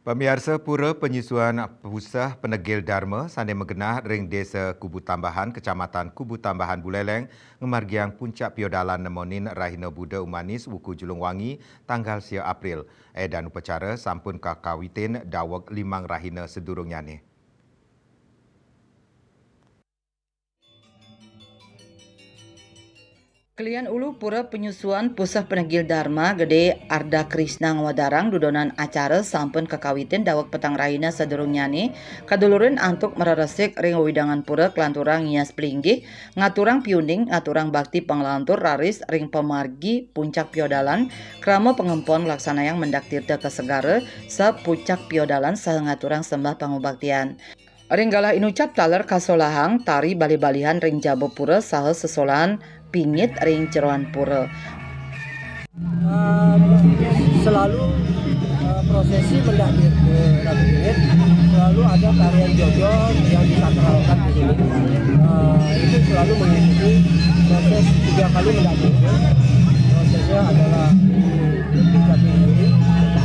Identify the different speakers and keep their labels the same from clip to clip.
Speaker 1: Pemirsa Pura Penyusuan Pusah Penegil Dharma sandi megenah ring Desa Kubu Tambahan, Kecamatan Kubu Tambahan Buleleng, ngemargiang puncak piodalan nemonin Rahina Buddha Umanis Wuku Julungwangi tanggal 10 April. Dan upacara sampun kakawitin dawak 5 rahina sedurungnya ni.
Speaker 2: Kalian ulu pura penyusuan Pusat Penegil Dharma Gede Arda Krisna Ngawadarang dudonan acara sampun kekawitin dawak petang raina sadurungnya ni kadulurin antuk mereresik ring widangan pura kelanturang ngias pelinggih ngaturang piuning ngaturang bakti panglantur raris ring pemargi puncak piodalan krama pengempon laksana yang mendak tirta kesegara sa puncak piodalan sah ngaturang sembah pangubaktian. Ringgalah inucap taler kasolahang tari bali-balihan ring jabo pura saha sesolan pingit ring ceroan pura.
Speaker 3: Selalu prosesi mendakwir ke Ratu Bingit selalu ada tarian jojon yang disakralkan di sini. Itu selalu mengikuti proses 3 kali mendakwir. Prosesnya adalah di Puncak Tinggi,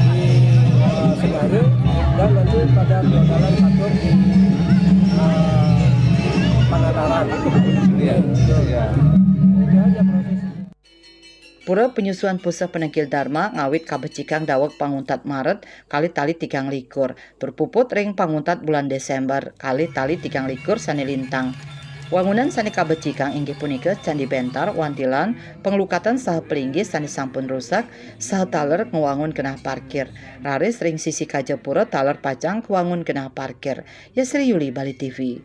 Speaker 3: di Segare, dan nanti pada piodalan catur di Pangandaran.
Speaker 2: Pura penyusuan Pusat Penegil Dharma ngawit kabecikang dawak panguntat Maret kali tali 3 likur terpuput ring panguntat bulan Desember kali tali 3 likur sani lintang. Wangunan sani kabecikang inggih punika Candi Bentar, Wantilan, pengelukatan saha pelinggih sani sampun rusak, saha taler ngewangun kenah parkir. Raris ring sisi Kajapura taler pacang kewangun kenah parkir. Yasri Yuli, Bali TV.